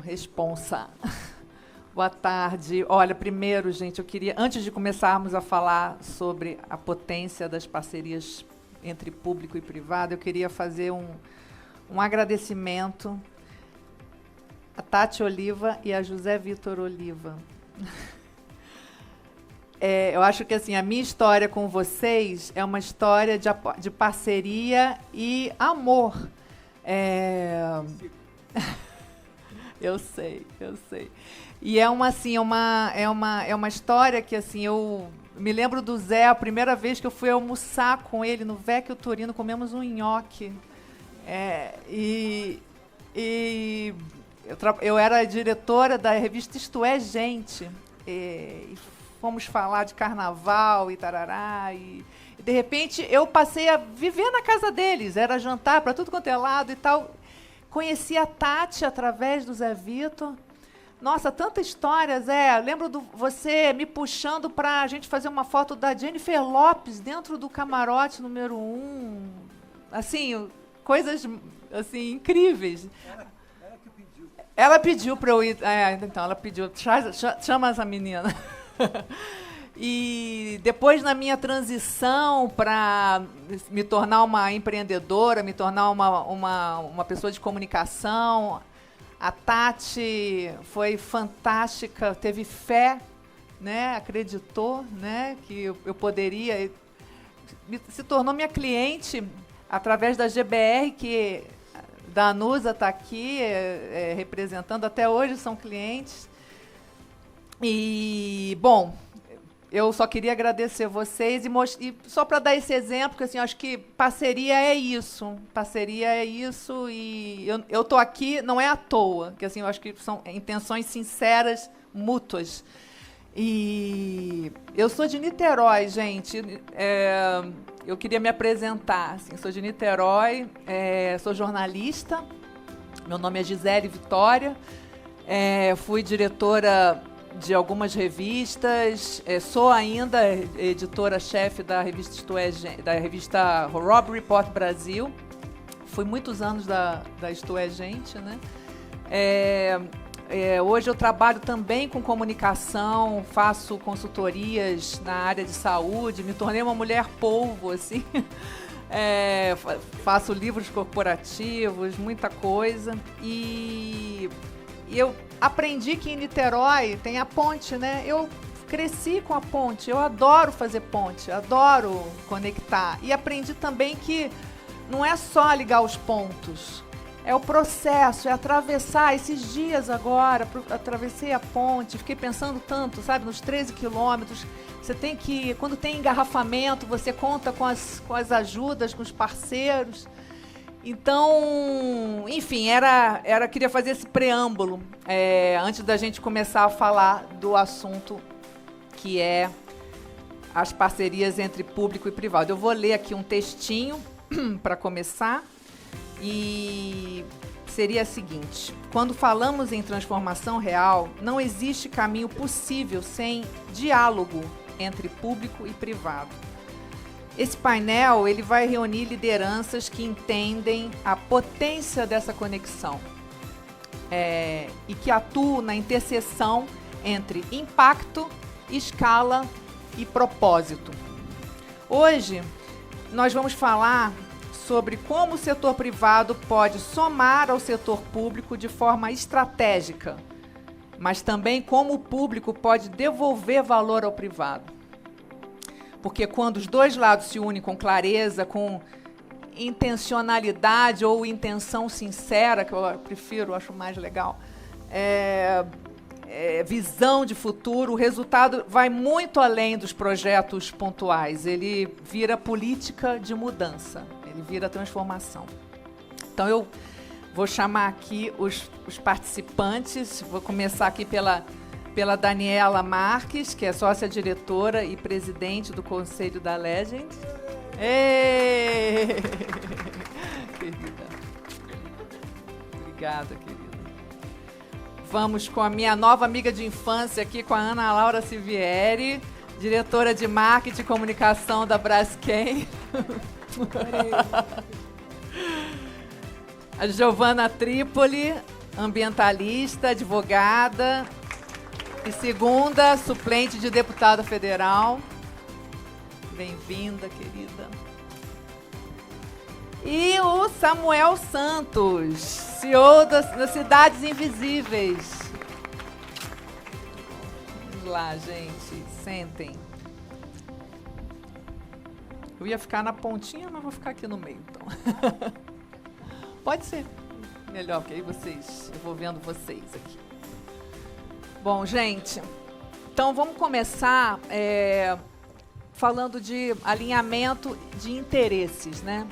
responsa. Boa tarde. Olha, primeiro, gente, eu queria, antes de começarmos a falar sobre a potência das parcerias entre público e privado, eu queria fazer um agradecimento a Tati Oliva e a José Vitor Oliva. Eu acho que assim, a minha história com vocês é uma história de parceria e amor. Eu sei. E é uma história que assim, eu me lembro do Zé, a primeira vez que eu fui almoçar com ele no Vecchio Torino, comemos um nhoque. Eu era diretora da revista Isto É Gente. E fomos falar de carnaval e tarará. E de repente eu passei a viver na casa deles. Era jantar para tudo quanto é lado e tal. Conheci a Tati através do Zé Vitor. Nossa, tanta história, Zé. Lembro de você me puxando para a gente fazer uma foto da Jennifer Lopez dentro do camarote número 1. Assim, coisas assim, incríveis. Ela pediu para eu ir. Então, ela pediu. Chama essa menina. E depois, na minha transição para me tornar uma empreendedora, me tornar uma pessoa de comunicação, a Tati foi fantástica, teve fé, né, acreditou, né, que eu poderia. Se tornou minha cliente através da GBR, que da Anusa está aqui representando, até hoje são clientes. E, bom, eu só queria agradecer vocês e só para dar esse exemplo, porque assim, acho que parceria é isso. Parceria é isso e eu estou aqui, não é à toa, que assim, eu acho que são intenções sinceras, mútuas. E eu sou de Niterói, gente. Eu queria me apresentar. Assim, sou de Niterói, sou jornalista. Meu nome é Gisele Vitória. Fui diretora de algumas revistas, sou ainda editora-chefe da revista Isto É, da revista Rob Report Brasil. Fui muitos anos da Isto É Gente, né? Hoje eu trabalho também com comunicação, faço consultorias na área de saúde, me tornei uma mulher polvo, assim. Faço livros corporativos, muita coisa. E eu aprendi que em Niterói tem a ponte, né? Eu cresci com a ponte, eu adoro fazer ponte, adoro conectar. E aprendi também que não é só ligar os pontos, é o processo, é atravessar. Esses dias agora, atravessei a ponte, fiquei pensando tanto, sabe, nos 13 quilômetros. Você tem que, quando tem engarrafamento, você conta com as ajudas, com os parceiros. Então, enfim, queria fazer esse preâmbulo antes da gente começar a falar do assunto que é as parcerias entre público e privado. Eu vou ler aqui um textinho para começar e seria o seguinte: quando falamos em transformação real, não existe caminho possível sem diálogo entre público e privado. Esse painel ele vai reunir lideranças que entendem a potência dessa conexão e que atuam na interseção entre impacto, escala e propósito. Hoje, nós vamos falar sobre como o setor privado pode somar ao setor público de forma estratégica, mas também como o público pode devolver valor ao privado. Porque quando os dois lados se unem com clareza, com intencionalidade ou intenção sincera, que eu prefiro, acho mais legal, visão de futuro, o resultado vai muito além dos projetos pontuais. Ele vira política de mudança, ele vira transformação. Então, eu vou chamar aqui os participantes. Vou começar aqui pela Daniela Marques, que é sócia-diretora e presidente do Conselho da Legend. Querida. Obrigada, querida. Vamos com a minha nova amiga de infância aqui, com a Ana Laura Sivieri, diretora de marketing e comunicação da Braskem. A Giovana Tripoli, ambientalista, advogada e segunda suplente de deputada federal. Bem-vinda, querida. E o Samuel Santos, CEO das Cidades Invisíveis. Vamos lá, gente, sentem. Eu ia ficar na pontinha, mas vou ficar aqui no meio, então. Pode ser. Melhor, porque aí eu vou vendo vocês aqui. Bom, gente, então vamos começar falando de alinhamento de interesses, né?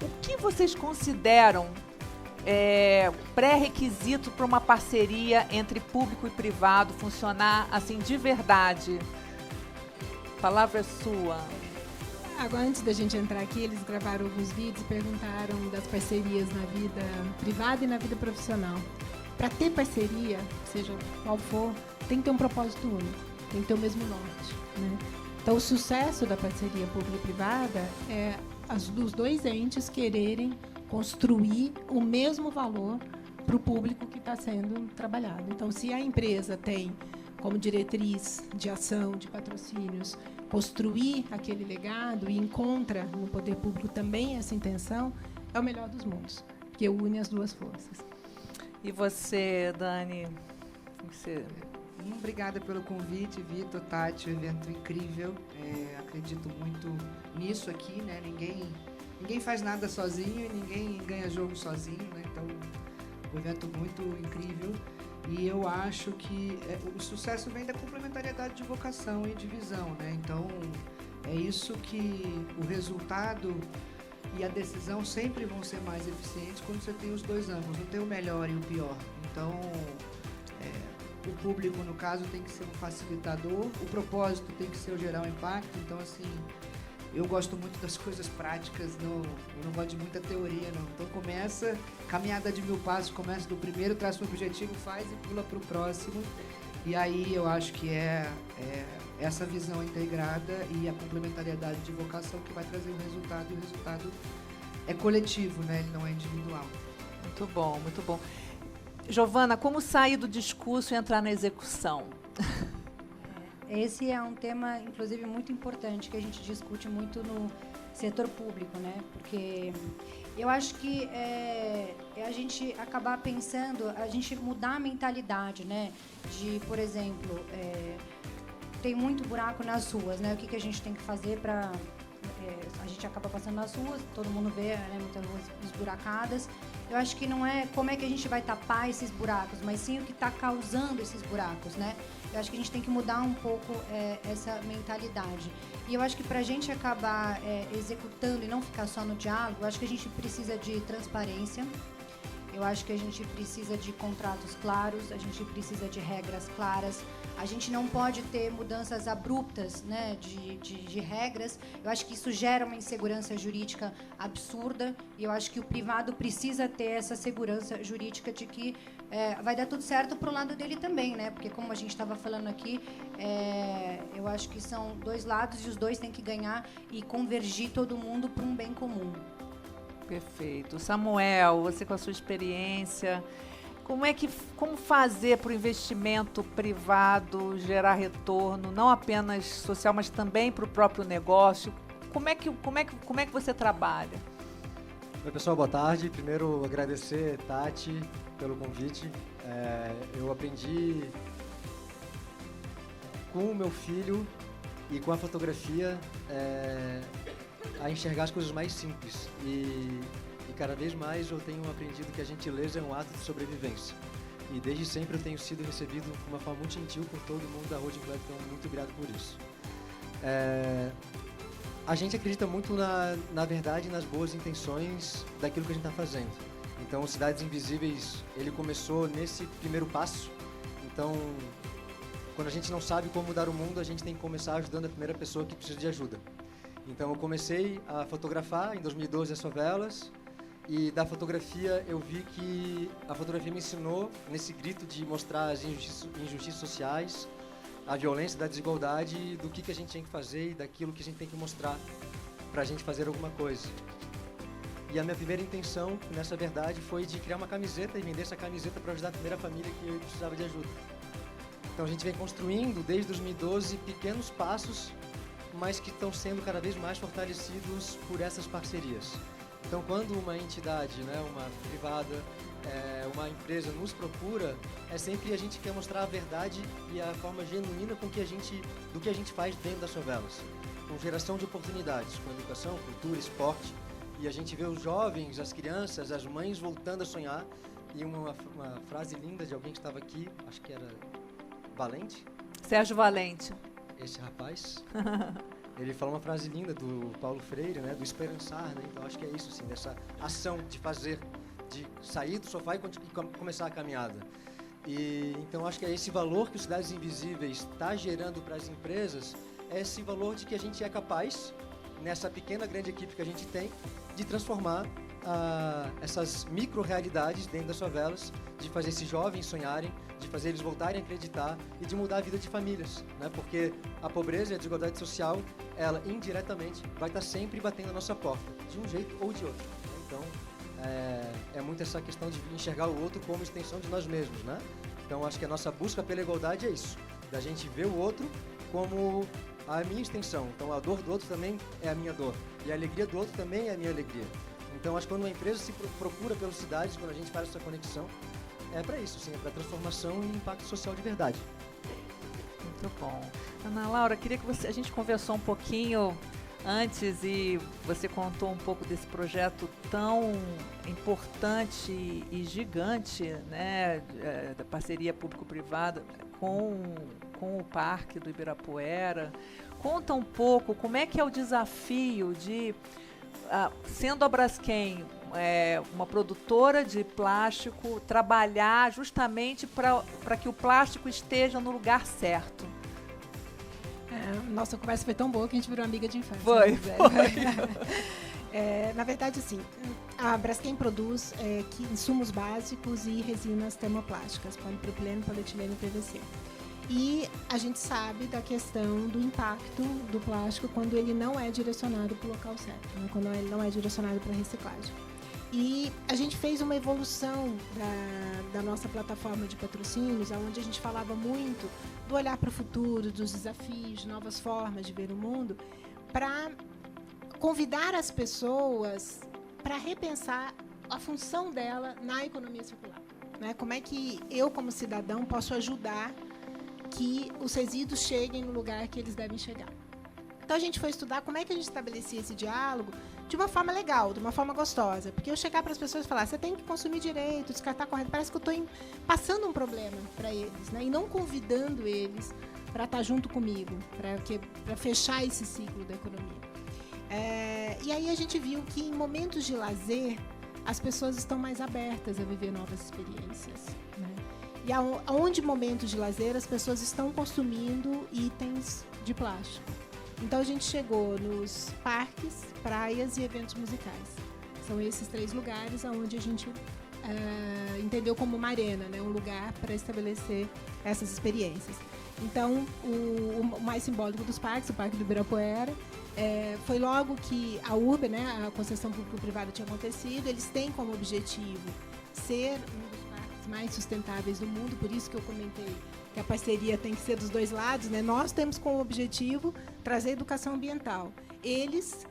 O que vocês consideram pré-requisito para uma parceria entre público e privado funcionar assim de verdade? A palavra é sua. Agora, antes da gente entrar aqui, eles gravaram alguns vídeos e perguntaram das parcerias na vida privada e na vida profissional. Para ter parceria, seja qual for, tem que ter um propósito único, tem que ter o mesmo norte, né? Então, o sucesso da parceria público-privada é os dois entes quererem construir o mesmo valor para o público que está sendo trabalhado. Então, se a empresa tem como diretriz de ação, de patrocínios, construir aquele legado e encontra no poder público também essa intenção, é o melhor dos mundos, porque une as duas forças. E você, Dani? Obrigada pelo convite, Vitor, Tati, um evento incrível. Acredito muito nisso aqui, né? Ninguém faz nada sozinho e ninguém ganha jogo sozinho, né? Então, um evento muito incrível. E eu acho que o sucesso vem da complementariedade de vocação e de visão, né? Então, é isso que o resultado e a decisão sempre vão ser mais eficientes quando você tem os dois ângulos, não tem o melhor e o pior. Então, o público, no caso, tem que ser um facilitador, o propósito tem que ser o gerar um impacto. Então, assim, eu gosto muito das coisas práticas, eu não gosto de muita teoria, não. Então começa, caminhada de 1000 passos, começa do primeiro, traça um objetivo, faz e pula para o próximo. E aí eu acho que é essa visão integrada e a complementariedade de vocação que vai trazer o resultado, e o resultado é coletivo, né? Ele não é individual. Muito bom, muito bom. Giovana, como sair do discurso e entrar na execução? Esse é um tema, inclusive, muito importante, que a gente discute muito no setor público, né? Porque eu acho que é a gente acabar pensando, a gente mudar a mentalidade, né? De, por exemplo, tem muito buraco nas ruas, né? O que a gente tem que fazer para... a gente acaba passando nas ruas, todo mundo vê, né, muitas ruas esburacadas. Eu acho que não é como é que a gente vai tapar esses buracos, mas sim o que está causando esses buracos, né? Eu acho que a gente tem que mudar um pouco essa mentalidade. E eu acho que para a gente acabar executando e não ficar só no diálogo, eu acho que a gente precisa de transparência, eu acho que a gente precisa de contratos claros, a gente precisa de regras claras. A gente não pode ter mudanças abruptas, né, de regras. Eu acho que isso gera uma insegurança jurídica absurda. E eu acho que o privado precisa ter essa segurança jurídica de que vai dar tudo certo para o lado dele também, né? Porque, como a gente estava falando aqui, eu acho que são dois lados e os dois têm que ganhar e convergir todo mundo para um bem comum. Perfeito. Samuel, você com a sua experiência, como fazer para o investimento privado gerar retorno, não apenas social, mas também para o próprio negócio? Como é que você trabalha? Oi, pessoal, boa tarde. Primeiro, agradecer, Tati, pelo convite. Eu aprendi com o meu filho e com a fotografia a enxergar as coisas mais simples. E cada vez mais eu tenho aprendido que a gentileza é um ato de sobrevivência. E desde sempre eu tenho sido recebido de uma forma muito gentil por todo mundo da Holding Club, então muito obrigado por isso. A gente acredita muito, na verdade, nas boas intenções daquilo que a gente está fazendo. Então, o Cidades Invisíveis, ele começou nesse primeiro passo. Então, quando a gente não sabe como mudar o mundo, a gente tem que começar ajudando a primeira pessoa que precisa de ajuda. Então, eu comecei a fotografar em 2012 as favelas. E da fotografia eu vi que a fotografia me ensinou nesse grito de mostrar as injustiças sociais, a violência, da desigualdade, do que a gente tem que fazer e daquilo que a gente tem que mostrar para a gente fazer alguma coisa. E a minha primeira intenção, nessa verdade, foi de criar uma camiseta e vender essa camiseta para ajudar a primeira família que precisava de ajuda. Então a gente vem construindo, desde 2012, pequenos passos, mas que estão sendo cada vez mais fortalecidos por essas parcerias. Então, quando uma entidade, né, uma privada, uma empresa nos procura, é sempre a gente quer mostrar a verdade e a forma genuína do que a gente faz dentro das favelas. Com geração de oportunidades, com educação, cultura, esporte. E a gente vê os jovens, as crianças, as mães voltando a sonhar. E uma frase linda de alguém que estava aqui, acho que era Valente. Sérgio Valente. Esse rapaz, ele falou uma frase linda do Paulo Freire, né, do esperançar, né? Então acho que é isso, assim, dessa ação de fazer, de sair do sofá e começar a caminhada. E então acho que é esse valor que o Cidades Invisíveis está gerando para as empresas, é esse valor de que a gente é capaz, nessa pequena, grande equipe que a gente tem, de transformar essas micro-realidades dentro das favelas, de fazer esses jovens sonharem, de fazer eles voltarem a acreditar e de mudar a vida de famílias, né? Porque a pobreza e a desigualdade social, ela indiretamente vai estar sempre batendo na nossa porta, de um jeito ou de outro. Então, é muito essa questão de enxergar o outro como extensão de nós mesmos, né? Então, acho que a nossa busca pela igualdade é isso, da gente ver o outro como a minha extensão. Então, a dor do outro também é a minha dor e a alegria do outro também é a minha alegria. Então, acho que quando uma empresa se procura pelas cidades, quando a gente faz essa conexão, é para isso, sim, é para transformação e impacto social de verdade. Muito bom. Ana Laura, queria que a gente conversou um pouquinho antes e você contou um pouco desse projeto tão importante e gigante, né, da parceria público-privada com o Parque do Ibirapuera. Conta um pouco como é que é o desafio de, sendo a Braskem uma produtora de plástico, trabalhar justamente para que o plástico esteja no lugar certo. Nossa, a conversa foi tão boa que a gente virou amiga de infância. Foi. Na verdade, assim, a Braskem produz insumos básicos e resinas termoplásticas, polipropileno, polietileno e PVC. E a gente sabe da questão do impacto do plástico quando ele não é direcionado para o local certo, né? Quando ele não é direcionado para reciclagem. E a gente fez uma evolução da nossa plataforma de patrocínios, onde a gente falava muito do olhar para o futuro, dos desafios, novas formas de ver o mundo, para convidar as pessoas para repensar a função dela na economia circular, né? Como é que eu, como cidadão, posso ajudar que os resíduos cheguem no lugar que eles devem chegar. Então, a gente foi estudar como é que a gente estabelecia esse diálogo de uma forma legal, de uma forma gostosa. Porque eu chegar para as pessoas e falar, você tem que consumir direito, descartar correto, parece que eu estou passando um problema para eles, né? E não convidando eles para estar junto comigo, para fechar esse ciclo da economia. E aí a gente viu que em momentos de lazer, as pessoas estão mais abertas a viver novas experiências, né? E aonde momentos de lazer, as pessoas estão consumindo itens de plástico. Então, a gente chegou nos parques, praias e eventos musicais. São esses 3 lugares onde a gente entendeu como uma arena, né? Um lugar para estabelecer essas experiências. Então, o mais simbólico dos parques, o Parque do Ibirapuera, foi logo que a URB, né, a concessão público-privada, tinha acontecido. Eles têm como objetivo ser um dos parques mais sustentáveis do mundo, por isso que eu comentei que a parceria tem que ser dos 2 lados, né? Nós temos como objetivo trazer educação ambiental. Eles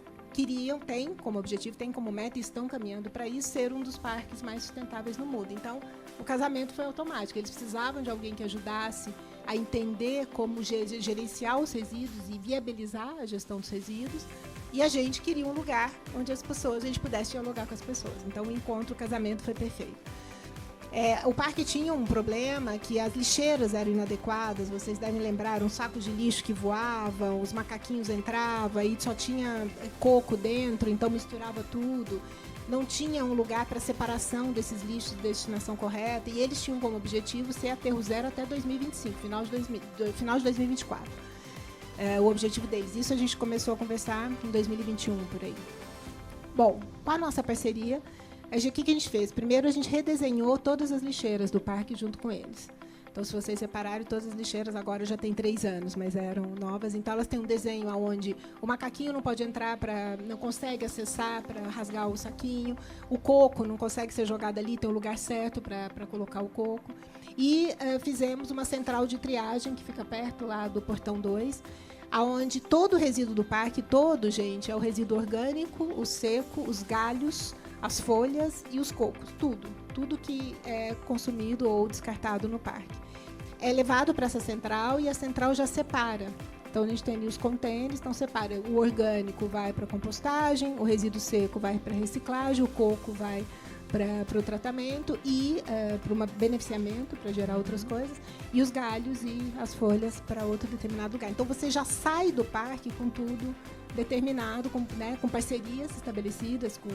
têm como objetivo, têm como meta e estão caminhando para isso, ser um dos parques mais sustentáveis no mundo. Então, o casamento foi automático. Eles precisavam de alguém que ajudasse a entender como gerenciar os resíduos e viabilizar a gestão dos resíduos. E a gente queria um lugar onde a gente pudesse dialogar com as pessoas. Então, o casamento foi perfeito. O parque tinha um problema que as lixeiras eram inadequadas, vocês devem lembrar, uns sacos de lixo que voavam, os macaquinhos entravam e só tinha coco dentro, então misturava tudo. Não tinha um lugar para separação desses lixos de destinação correta, e eles tinham como objetivo ser aterro zero até 2025, final de 2024. O objetivo deles. Isso a gente começou a conversar em 2021, por aí. Bom, com a nossa parceria, o que a gente fez? Primeiro, a gente redesenhou todas as lixeiras do parque junto com eles. Então, se vocês repararem, todas as lixeiras agora já têm 3 anos, mas eram novas. Então, elas têm um desenho onde o macaquinho não pode entrar, não consegue acessar para rasgar o saquinho. O coco não consegue ser jogado ali, tem um lugar certo para colocar o coco. E fizemos uma central de triagem que fica perto lá do Portão 2, onde todo o resíduo do parque, gente, é o resíduo orgânico, o seco, os galhos, as folhas e os cocos, tudo que é consumido ou descartado no parque. É levado para essa central e a central já separa. Então, a gente tem ali os contêineres, então separa. O orgânico vai para a compostagem, o resíduo seco vai para a reciclagem, o coco vai para o tratamento e para um beneficiamento, para gerar outras coisas, e os galhos e as folhas para outro determinado lugar. Então, você já sai do parque com tudo determinado, com parcerias estabelecidas com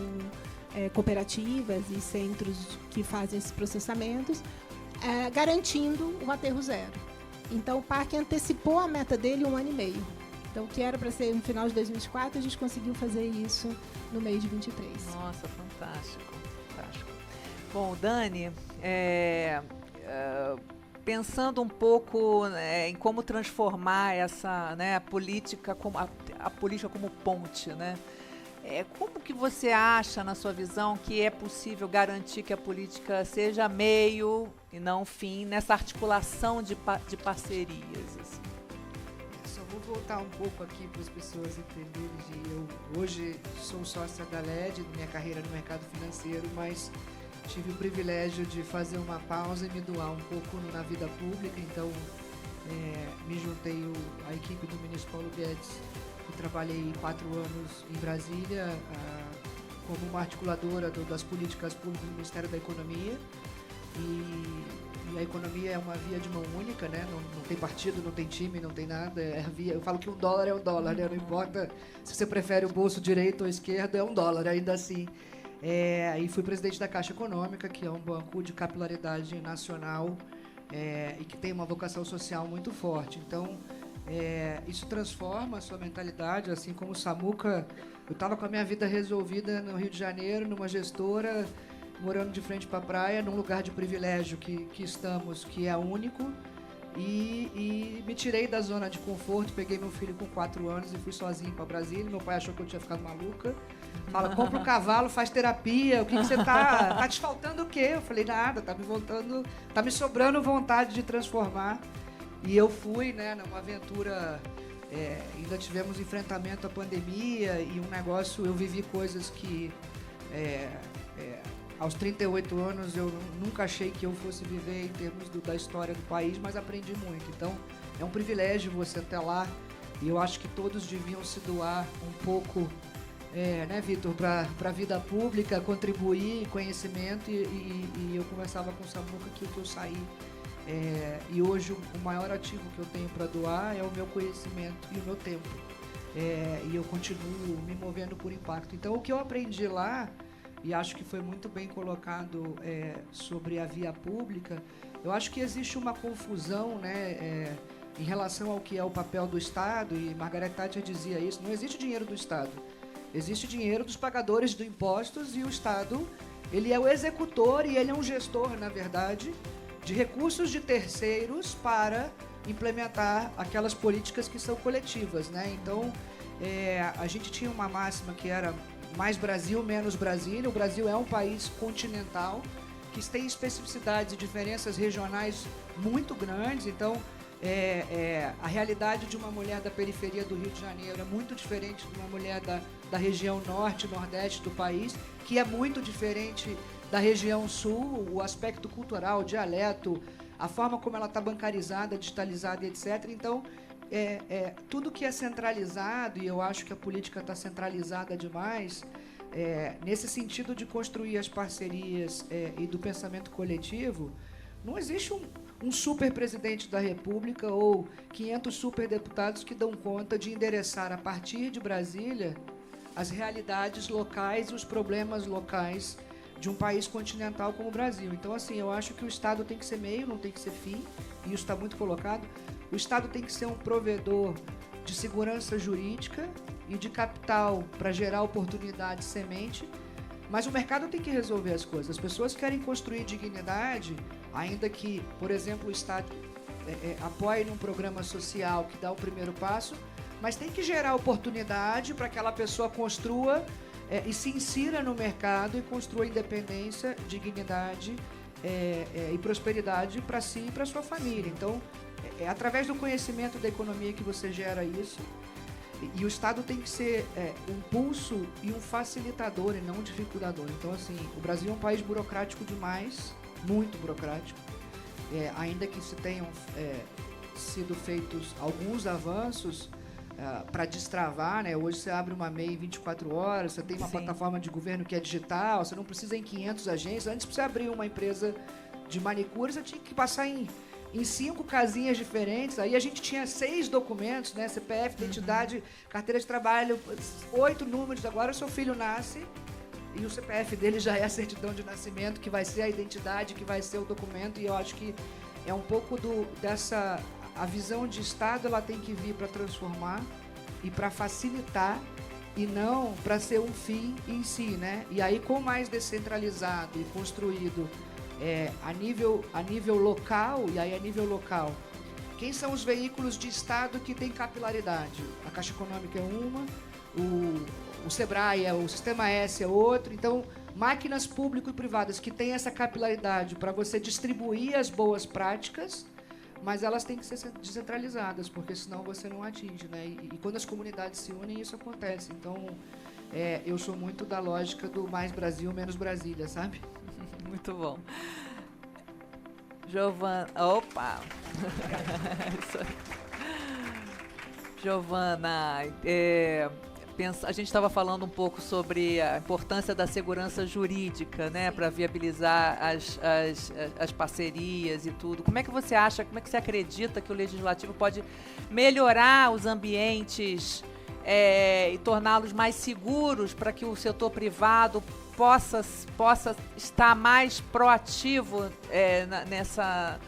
cooperativas e centros que fazem esses processamentos, garantindo o aterro zero. Então, o parque antecipou a meta dele 1 ano e meio. Então, o que era para ser no final de 2024, a gente conseguiu fazer isso no meio de 23. Nossa, fantástico. Bom, Dani, pensando um pouco em como transformar essa política, a política como ponte, né? Como que você acha, na sua visão, que é possível garantir que a política seja meio e não fim nessa articulação de parcerias? Assim? Só vou voltar um pouco aqui para as pessoas entenderem. Eu hoje sou sócia da LED, minha carreira no mercado financeiro, mas tive o privilégio de fazer uma pausa e me doar um pouco na vida pública. Então, me juntei à equipe do ministro Paulo Guedes. Trabalhei 4 anos em Brasília como uma articuladora das políticas públicas do Ministério da Economia. E a economia é uma via de mão única, né? Não tem partido, não tem time, não tem nada. Eu falo que $1 é $1, né? Não importa se você prefere o bolso direito ou esquerdo, é $1, ainda assim. E fui presidente da Caixa Econômica, que é um banco de capilaridade nacional e que tem uma vocação social muito forte. Então, isso transforma a sua mentalidade, assim como o Samuca. Eu estava com a minha vida resolvida no Rio de Janeiro, numa gestora, morando de frente para a praia, num lugar de privilégio que estamos, que é único, e me tirei da zona de conforto, peguei meu filho com 4 anos e fui sozinho para Brasília. Meu pai achou que eu tinha ficado maluca. Fala, compra um cavalo, faz terapia, o que você tá te faltando o quê? Eu falei, nada, tá me sobrando vontade de transformar. E eu fui, numa aventura, ainda tivemos enfrentamento à pandemia e um negócio, eu vivi coisas que aos 38 anos eu nunca achei que eu fosse viver em termos da história do país, mas aprendi muito. Então, é um privilégio você estar lá e eu acho que todos deviam se doar um pouco, Vitor, para a vida pública, contribuir conhecimento e eu conversava com o Samuca que eu saí. E hoje o maior ativo que eu tenho para doar é o meu conhecimento e o meu tempo. E eu continuo me movendo por impacto. Então, o que eu aprendi lá, e acho que foi muito bem colocado sobre a via pública, eu acho que existe uma confusão em relação ao que é o papel do Estado, e Margaret Thatcher dizia isso, não existe dinheiro do Estado, existe dinheiro dos pagadores de impostos, e o Estado, ele é o executor e ele é um gestor, na verdade, de recursos de terceiros para implementar aquelas políticas que são coletivas, né? Então, a gente tinha uma máxima que era mais Brasil, menos Brasília. O Brasil é um país continental que tem especificidades e diferenças regionais muito grandes. Então, a realidade de uma mulher da periferia do Rio de Janeiro é muito diferente de uma mulher da região norte, nordeste do país, que é muito diferente da região sul, o aspecto cultural, o dialeto, a forma como ela está bancarizada, digitalizada, etc. Então, tudo que é centralizado, e eu acho que a política está centralizada demais, nesse sentido de construir as parcerias e do pensamento coletivo, não existe um super presidente da República ou 500 super deputados que dão conta de endereçar a partir de Brasília as realidades locais e os problemas locais de um país continental como o Brasil. Então, assim, eu acho que o Estado tem que ser meio, não tem que ser fim, e isso está muito colocado. O Estado tem que ser um provedor de segurança jurídica e de capital para gerar oportunidade semente, Mas o mercado tem que resolver as coisas. As pessoas querem construir dignidade, ainda que, por exemplo, o Estado apoie num programa social que dá o primeiro passo, mas tem que gerar oportunidade para que aquela pessoa construa e se insira no mercado e construa independência, dignidade e prosperidade para si e para sua família. Então, é através do conhecimento da economia que você gera isso. E o Estado tem que ser um pulso e um facilitador e não um dificultador. Então, assim, o Brasil é um país burocrático demais, muito burocrático. Ainda que se tenham sido feitos alguns avanços para destravar, né? Hoje você abre uma MEI em 24 horas, você tem uma plataforma de governo que é digital, você não precisa ir em 500 agências. Antes, para você abrir uma empresa de manicure, você tinha que passar em 5 casinhas diferentes. Aí a gente tinha 6 documentos, né? CPF, identidade, carteira de trabalho, 8 números. Agora o seu filho nasce e o CPF dele já é a certidão de nascimento, que vai ser a identidade, que vai ser o documento. E eu acho que é um pouco dessa... A visão de Estado, ela tem que vir para transformar e para facilitar e não para ser um fim em si, né? E aí, com mais descentralizado e construído a nível local, e aí a nível local, quem são os veículos de Estado que têm capilaridade? A Caixa Econômica é uma, o Sebrae, o Sistema S é outro. Então, máquinas públicas e privadas que têm essa capilaridade para você distribuir as boas práticas, mas elas têm que ser descentralizadas, porque senão você não atinge, né? E quando as comunidades se unem, isso acontece. Então, eu sou muito da lógica do mais Brasil, menos Brasília, sabe? Muito bom. Giovana... Opa! Isso aí. Giovana, a gente estava falando um pouco sobre a importância da segurança jurídica, né, para viabilizar as parcerias e tudo. Como é que você acha, como é que você acredita que o Legislativo pode melhorar os ambientes e torná-los mais seguros para que o setor privado possa estar mais proativo nessa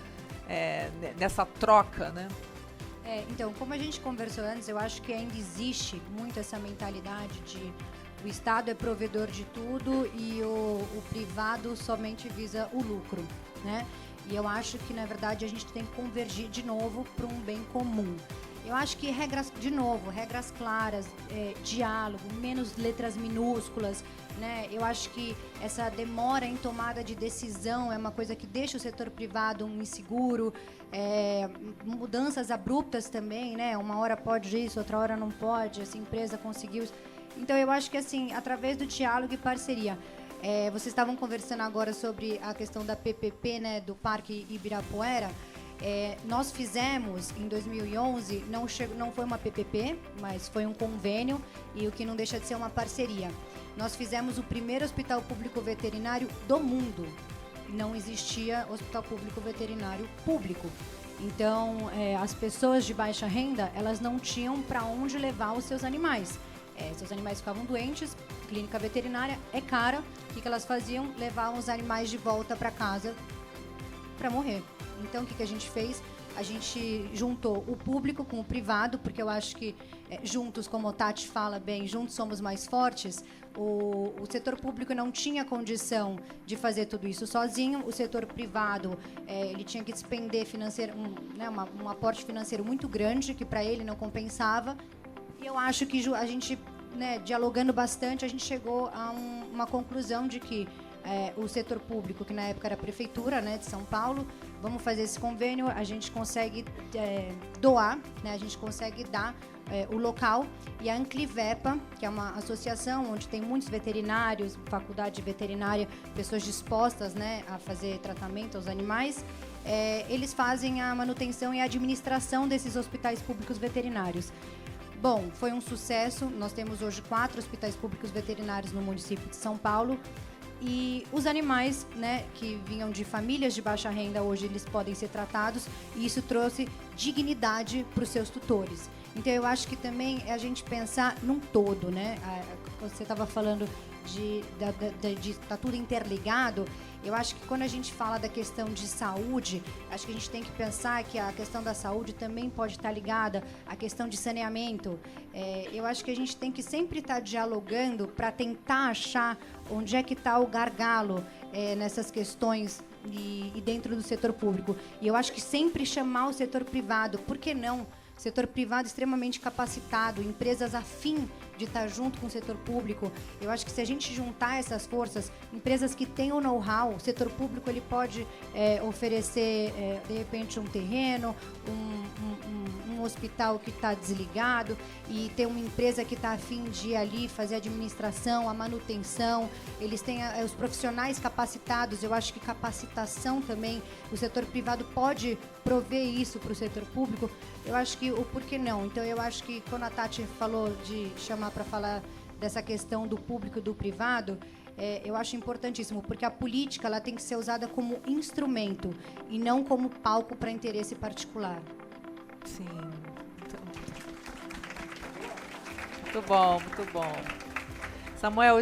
troca, né? Então, como a gente conversou antes, eu acho que ainda existe muito essa mentalidade de o Estado é provedor de tudo e o privado somente visa o lucro, né? E eu acho que, na verdade, a gente tem que convergir de novo para um bem comum. Eu acho que regras claras, diálogo, menos letras minúsculas, né? Eu acho que essa demora em tomada de decisão é uma coisa que deixa o setor privado inseguro, mudanças abruptas também, né? Uma hora pode isso, outra hora não pode, essa empresa conseguiu isso. Então, eu acho que, assim, através do diálogo e parceria, vocês estavam conversando agora sobre a questão da PPP, né, do Parque Ibirapuera. Nós fizemos em 2011, não foi uma PPP, mas foi um convênio e o que não deixa de ser uma parceria. Nós fizemos o primeiro hospital público veterinário do mundo. Não existia hospital público veterinário público. Então, as pessoas de baixa renda, elas não tinham para onde levar os seus animais. Seus animais ficavam doentes, clínica veterinária é cara. O que elas faziam? Levavam os animais de volta para casa para morrer. Então, o que a gente fez? A gente juntou o público com o privado, porque eu acho que juntos, como o Tati fala bem, juntos somos mais fortes. O setor público não tinha condição de fazer tudo isso sozinho. O setor privado, ele tinha que despender um aporte financeiro muito grande, que para ele não compensava. E eu acho que a gente, né, dialogando bastante, a gente chegou a uma conclusão de que o setor público, que na época era a prefeitura, né, de São Paulo, vamos fazer esse convênio, a gente consegue doar, né, a gente consegue dar o local, e a Anclivepa, que é uma associação onde tem muitos veterinários, faculdade veterinária, pessoas dispostas, né, a fazer tratamento aos animais, eles fazem a manutenção e a administração desses hospitais públicos veterinários. Bom, foi um sucesso, nós temos hoje 4 hospitais públicos veterinários no município de São Paulo. E os animais, né, que vinham de famílias de baixa renda, hoje eles podem ser tratados, e isso trouxe dignidade para os seus tutores. Então, eu acho que também é a gente pensar num todo, né? Você estava falando de tá tudo interligado. Eu acho que quando a gente fala da questão de saúde, acho que a gente tem que pensar que a questão da saúde também pode estar ligada à questão de saneamento. Eu acho que a gente tem que sempre estar dialogando para tentar achar onde é que está o gargalo nessas questões e dentro do setor público. E eu acho que sempre chamar o setor privado, por que não? Setor privado extremamente capacitado, empresas afim de estar junto com o setor público. Eu acho que se a gente juntar essas forças, empresas que têm o know-how, o setor público ele pode oferecer, de repente, um terreno, um hospital que está desligado e ter uma empresa que está afim de ir ali fazer a administração, a manutenção. Eles têm os profissionais capacitados. Eu acho que capacitação também, o setor privado pode prover isso para o setor público. Eu acho que o porquê não. Então, eu acho que quando a Tati falou de chamar para falar dessa questão do público e do privado, eu acho importantíssimo, porque a política ela tem que ser usada como instrumento e não como palco para interesse particular. Sim. Muito bom, muito bom. Samuel,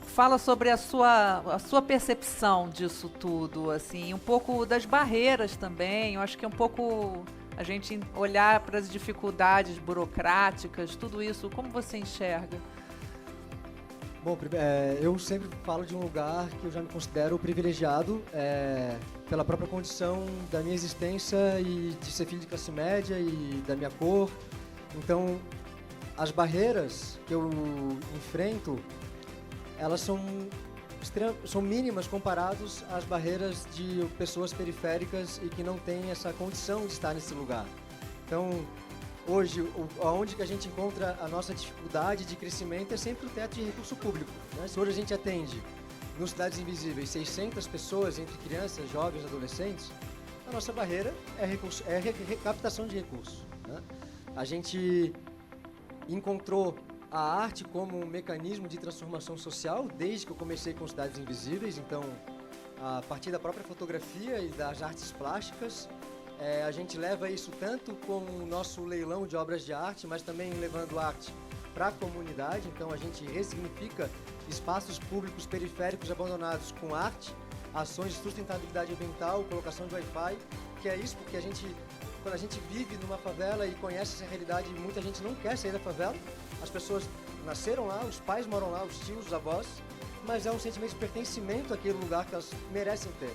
fala sobre a sua percepção disso tudo, assim, um pouco das barreiras também. Eu acho que é um pouco a gente olhar para as dificuldades burocráticas, tudo isso. Como você enxerga? Bom, eu sempre falo de um lugar que eu já me considero privilegiado pela própria condição da minha existência e de ser filho de classe média e da minha cor. Então, as barreiras que eu enfrento, elas são mínimas comparadas às barreiras de pessoas periféricas e que não têm essa condição de estar nesse lugar. Então, hoje, aonde que a gente encontra a nossa dificuldade de crescimento é sempre o teto de recurso público, né? Se hoje a gente atende, nos Cidades Invisíveis, 600 pessoas, entre crianças, jovens e adolescentes, a nossa barreira é recaptação de recursos, né? A gente encontrou a arte como um mecanismo de transformação social desde que eu comecei com Cidades Invisíveis. Então, a partir da própria fotografia e das artes plásticas, a gente leva isso tanto com o nosso leilão de obras de arte, mas também levando arte para a comunidade. Então, a gente ressignifica espaços públicos periféricos abandonados com arte, ações de sustentabilidade ambiental, colocação de Wi-Fi, que é isso porque quando a gente vive numa favela e conhece essa realidade, muita gente não quer sair da favela. As pessoas nasceram lá, os pais moram lá, os tios, os avós, mas é um sentimento de pertencimento àquele lugar que elas merecem ter,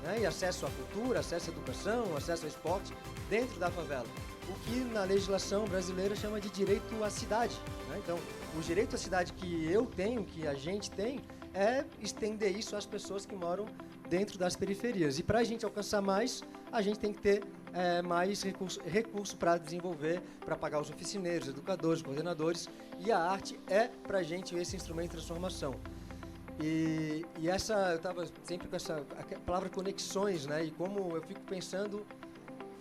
né? E acesso à cultura, acesso à educação, acesso ao esporte dentro da favela. O que na legislação brasileira chama de direito à cidade, né? Então, o direito à cidade que eu tenho, que a gente tem, é estender isso às pessoas que moram dentro das periferias. E para a gente alcançar mais, a gente tem que ter mais recurso para desenvolver, para pagar os oficineiros, educadores, coordenadores. E a arte é, para a gente, esse instrumento de transformação. E eu estava sempre com essa palavra conexões, né? E como eu fico pensando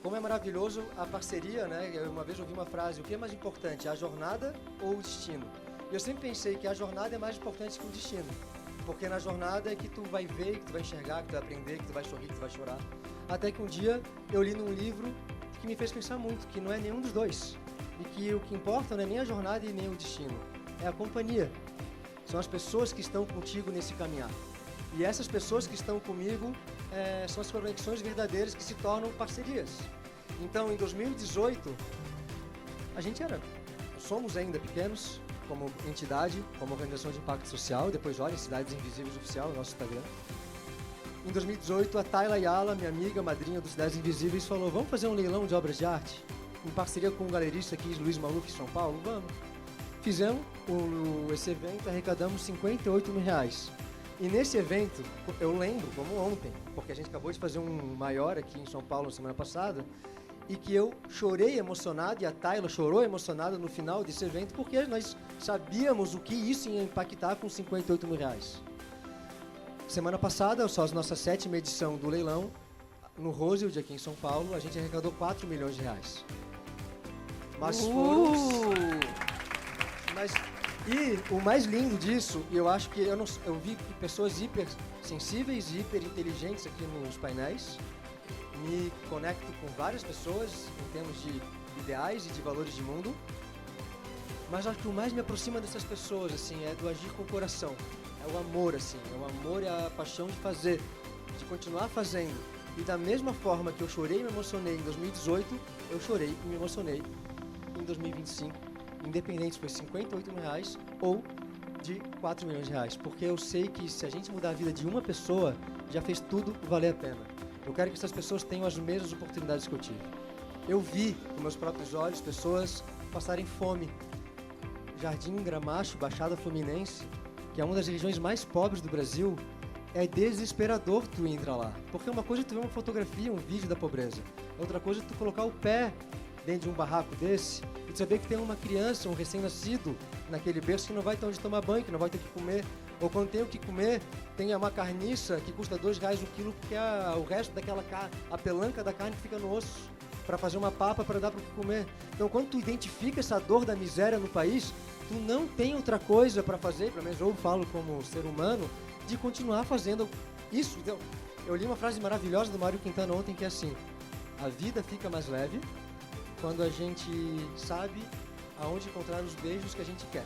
como é maravilhoso a parceria, né? Uma vez eu ouvi uma frase: o que é mais importante, a jornada ou o destino? E eu sempre pensei que a jornada é mais importante que o destino, porque na jornada é que tu vai ver, que tu vai enxergar, que tu vai aprender, que tu vai sorrir, que tu vai chorar. Até que um dia eu li num livro que me fez pensar muito, que não é nenhum dos dois, e que o que importa não é nem a jornada e nem o destino, é a companhia. São as pessoas que estão contigo nesse caminhar. E essas pessoas que estão comigo são as conexões verdadeiras que se tornam parcerias. Então, em 2018, somos ainda pequenos, como entidade, como organização de impacto social. Depois, olhem, Cidades Invisíveis Oficial, no nosso Instagram. Em 2018, a Tayla Ayala, minha amiga, madrinha do Cidades Invisíveis, falou: vamos fazer um leilão de obras de arte? Em parceria com um galerista aqui, Luiz Maluf, em São Paulo? Vamos. Fizemos esse evento, arrecadamos R$58 mil. E nesse evento, eu lembro como ontem, porque a gente acabou de fazer um maior aqui em São Paulo na semana passada, e que eu chorei emocionado, e a Tayla chorou emocionada no final desse evento, porque nós sabíamos o que isso ia impactar com R$58 mil. Semana passada, só a nossa 7ª edição do leilão, no Roosevelt, aqui em São Paulo, a gente arrecadou R$4 milhões. Mas e o mais lindo disso, e eu acho que eu vi pessoas hipersensíveis e hiperinteligentes aqui nos painéis. Me conecto com várias pessoas em termos de ideais e de valores de mundo. Mas acho que o mais me aproxima dessas pessoas, assim, é do agir com o coração. É o amor, assim, é o amor e a paixão de fazer, de continuar fazendo. E da mesma forma que eu chorei e me emocionei em 2018, eu chorei e me emocionei em 2025. Independente se foi R$58.000 ou de R$4 milhões. Porque eu sei que se a gente mudar a vida de uma pessoa, já fez tudo valer a pena. Eu quero que essas pessoas tenham as mesmas oportunidades que eu tive. Eu vi com meus próprios olhos pessoas passarem fome. Jardim Gramacho, Baixada Fluminense, que é uma das regiões mais pobres do Brasil, é desesperador tu entrar lá. Porque uma coisa é tu ver uma fotografia, um vídeo da pobreza. Outra coisa é tu colocar o pé dentro de um barraco desse e tu saber que tem uma criança, um recém-nascido naquele berço que não vai ter onde tomar banho, que não vai ter o que comer. Ou quando tem o que comer, tem uma carniça que custa R$2 o quilo, porque é o resto daquela a pelanca da carne que fica no osso, para fazer uma papa para dar para o que comer. Então, quando tu identifica essa dor da miséria no país, tu não tem outra coisa para fazer, pelo menos eu falo como ser humano, de continuar fazendo isso. Então, eu li uma frase maravilhosa do Mário Quintana ontem, que é assim: a vida fica mais leve quando a gente sabe aonde encontrar os beijos que a gente quer.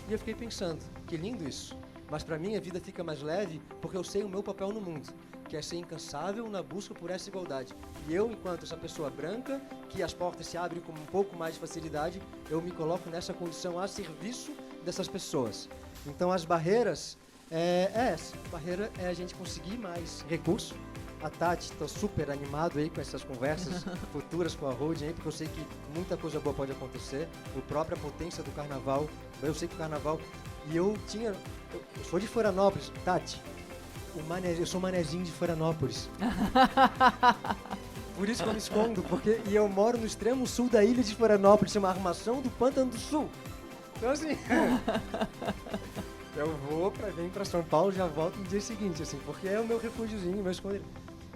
E eu fiquei pensando, que lindo isso. Mas para mim a vida fica mais leve porque eu sei o meu papel no mundo, que é ser incansável na busca por essa igualdade. E eu, enquanto essa pessoa branca, que as portas se abrem com um pouco mais de facilidade, eu me coloco nessa condição a serviço dessas pessoas. Então as barreiras essa. A barreira é a gente conseguir mais recurso. A Tati, estou super animado aí com essas conversas futuras com a Holding aí, porque eu sei que muita coisa boa pode acontecer. A própria potência do carnaval. Eu sei que o carnaval... E eu sou de Florianópolis, Tati. Eu sou manezinho de Florianópolis. Por isso que eu me escondo, e eu moro no extremo sul da ilha de Florianópolis, chama Armação do Pântano do Sul. Então assim, eu venho pra São Paulo, já volto no dia seguinte, assim, porque é o meu refúgiozinho, meu esconderijo.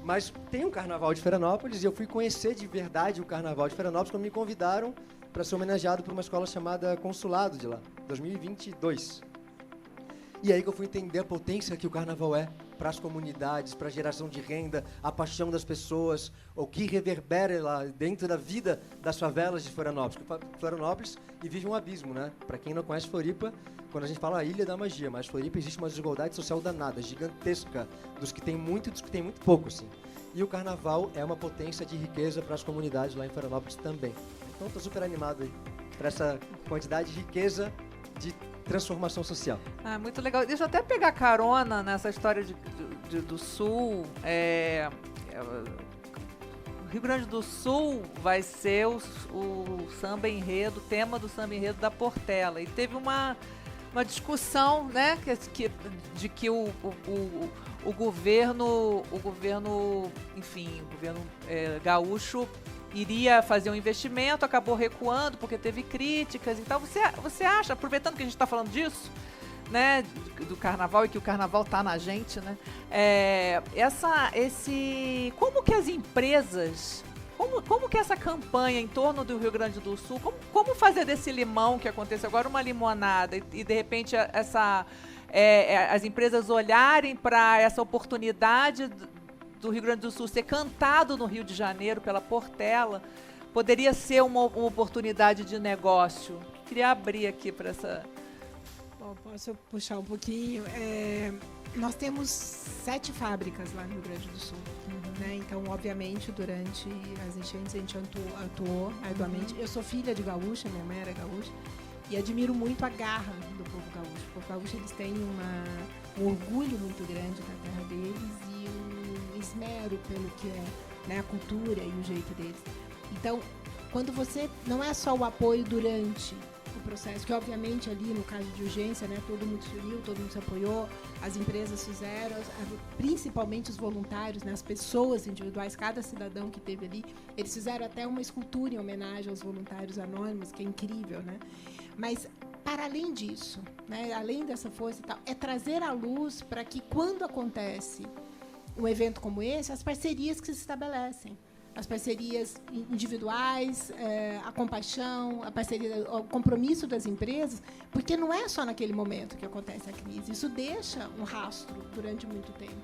Mas tem o Carnaval de Florianópolis e eu fui conhecer de verdade o Carnaval de Florianópolis quando me convidaram para ser homenageado por uma escola chamada Consulado de lá, 2022. E aí que eu fui entender a potência que o Carnaval é para as comunidades, para a geração de renda, a paixão das pessoas, o que reverbera lá dentro da vida das favelas de Florianópolis. Florianópolis e vive um abismo, né? Para quem não conhece Floripa, quando a gente fala a Ilha da Magia, mas Floripa existe uma desigualdade social danada, gigantesca, dos que tem muito e dos que tem muito pouco, assim. E o Carnaval é uma potência de riqueza para as comunidades lá em Florianópolis também. Então estou super animado aí para essa quantidade de riqueza de transformação social. Ah, muito legal. Deixa eu até pegar carona nessa história do Sul. O Rio Grande do Sul vai ser o samba enredo, o tema do samba enredo da Portela. E teve uma discussão, né, de que o governo gaúcho iria fazer um investimento, acabou recuando porque teve críticas e tal. Você acha, aproveitando que a gente está falando disso, né, do carnaval e que o carnaval está na gente, né, como que as empresas, como que essa campanha em torno do Rio Grande do Sul, como fazer desse limão que aconteceu agora uma limonada e de repente as empresas olharem para essa oportunidade do Rio Grande do Sul ser cantado no Rio de Janeiro pela Portela, poderia ser uma oportunidade de negócio. Queria abrir aqui para essa... Bom, posso puxar um pouquinho? Nós temos 7 fábricas lá no Rio Grande do Sul. Né? Então, obviamente, durante as enchentes a gente atuou arduamente. Eu sou filha de gaúcha, minha mãe era gaúcha, e admiro muito a garra do povo gaúcho. O povo gaúcho, eles têm um orgulho muito grande da terra deles e um esmero pelo que é, né, a cultura e o jeito deles. Então, quando você... Não é só o apoio durante o processo, que obviamente ali no caso de urgência, né, todo mundo se uniu, todo mundo se apoiou, as empresas fizeram, principalmente os voluntários, né, as pessoas individuais, cada cidadão que teve ali, eles fizeram até uma escultura em homenagem aos voluntários anônimos, que é incrível, né? Mas para além disso, né, além dessa força e tal, é trazer à luz para que quando acontece um evento como esse, as parcerias que se estabelecem. As parcerias individuais, a compaixão, a parceria, o compromisso das empresas, porque não é só naquele momento que acontece a crise, isso deixa um rastro durante muito tempo.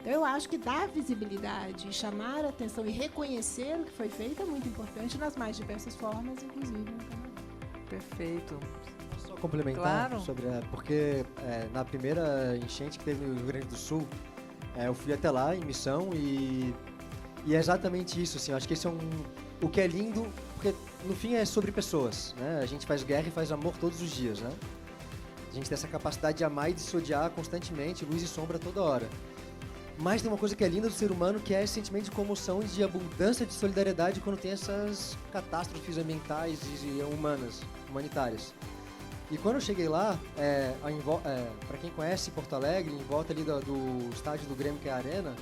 Então, eu acho que dar visibilidade, chamar a atenção e reconhecer o que foi feito é muito importante nas mais diversas formas, inclusive no Canadá. Perfeito. Só complementar Claro. sobre porque na primeira enchente que teve no Rio Grande do Sul, eu fui até lá em missão e é exatamente isso, assim, eu acho que esse é o que é lindo, porque no fim é sobre pessoas, né? A gente faz guerra e faz amor todos os dias, né? A gente tem essa capacidade de amar e de se odiar constantemente, luz e sombra toda hora. Mas tem uma coisa que é linda do ser humano, que é esse sentimento de comoção e de abundância de solidariedade quando tem essas catástrofes ambientais e humanitárias. E quando eu cheguei lá, para quem conhece Porto Alegre, em volta ali do estádio do Grêmio, que é a Arena,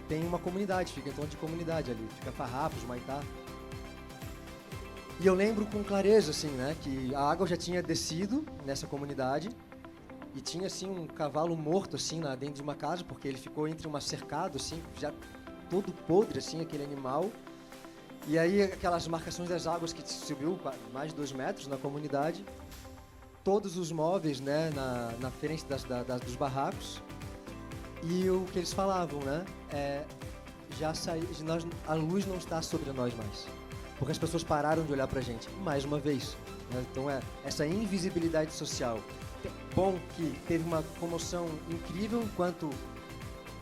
tem uma comunidade, fica em torno de comunidade ali, fica Farrapos, Humaitá. E eu lembro com clareza, assim, né, que a água já tinha descido nessa comunidade, e tinha, assim, um cavalo morto, assim, dentro de uma casa, porque ele ficou entre uma cercado, assim, já todo podre, assim, aquele animal. E aí, aquelas marcações das águas que subiu mais de 2 metros na comunidade. Todos os móveis, né, na frente dos barracos. E o que eles falavam, né, a luz não está sobre nós mais. Porque as pessoas pararam de olhar pra gente, mais uma vez. Né? Então, essa invisibilidade social. Bom que teve uma comoção incrível, enquanto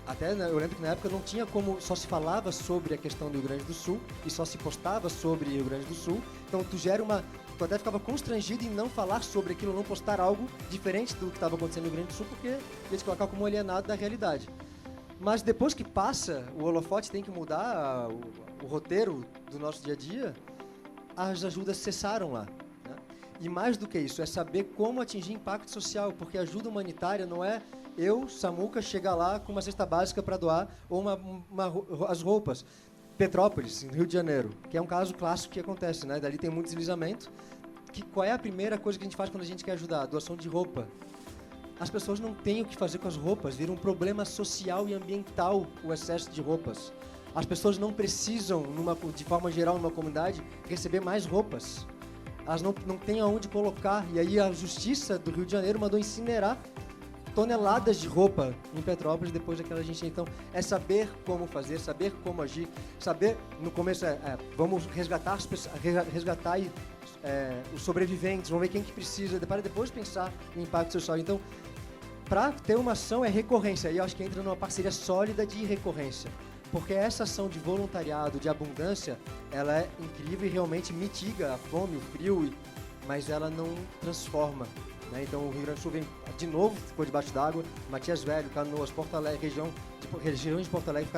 até eu lembro que na época não tinha como, só se falava sobre a questão do Rio Grande do Sul e só se postava sobre o Rio Grande do Sul, então tu até ficava constrangido em não falar sobre aquilo, não postar algo diferente do que estava acontecendo no Rio Grande do Sul, porque ia te colocar como alienado da realidade. Mas depois que passa, o holofote tem que mudar o roteiro do nosso dia a dia, as ajudas cessaram lá. E mais do que isso, é saber como atingir impacto social, porque ajuda humanitária não é eu, Samuca, chegar lá com uma cesta básica para doar ou as roupas. Petrópolis, no Rio de Janeiro, que é um caso clássico que acontece, né? Dali tem muito deslizamento. Qual é a primeira coisa que a gente faz quando a gente quer ajudar? A doação de roupa. As pessoas não têm o que fazer com as roupas, vira um problema social e ambiental o excesso de roupas. As pessoas não precisam, de forma geral, numa comunidade, receber mais roupas. Elas não têm aonde colocar. E aí a Justiça do Rio de Janeiro mandou incinerar toneladas de roupa em Petrópolis depois daquela gente. Então, é saber como fazer, saber como agir, saber, no começo, vamos resgatar os sobreviventes, vamos ver quem que precisa, para depois pensar em impacto social. Então, para ter uma ação é recorrência. E eu acho que entra numa parceria sólida de recorrência. Porque essa ação de voluntariado, de abundância, ela é incrível e realmente mitiga a fome, o frio, mas ela não transforma. Né? Então o Rio Grande do Sul de novo ficou debaixo d'água, Matias Velho, Canoas, Porto Alegre, regiões de Porto Alegre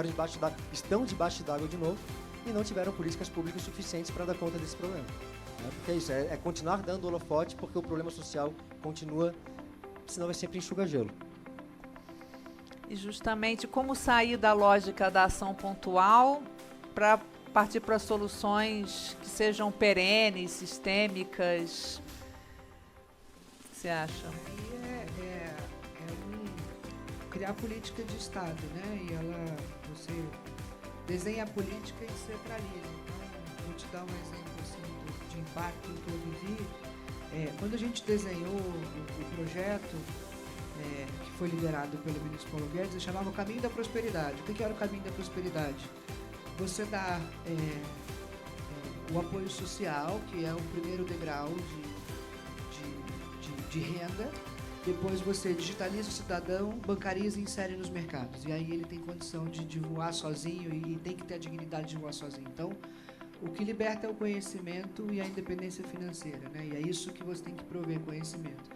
estão debaixo d'água de novo e não tiveram políticas públicas suficientes para dar conta desse problema. Né? Porque é isso, é continuar dando holofote, porque o problema social continua, senão vai sempre enxugar gelo. E justamente como sair da lógica da ação pontual para partir para soluções que sejam perenes, sistêmicas. O que você acha? Aí criar política de Estado, né? E você desenha a política e centraliza. Então, vou te dar um exemplo assim, de impacto que eu vivi. Quando a gente desenhou o projeto, que foi liderado pelo ministro Paulo Guedes, ele chamava o Caminho da Prosperidade. O que era o Caminho da Prosperidade? Você dá o apoio social, que é o primeiro degrau de renda, depois você digitaliza o cidadão, bancariza e insere nos mercados. E aí ele tem condição de voar sozinho e tem que ter a dignidade de voar sozinho. Então, o que liberta é o conhecimento e a independência financeira, né? E é isso que você tem que prover, conhecimento.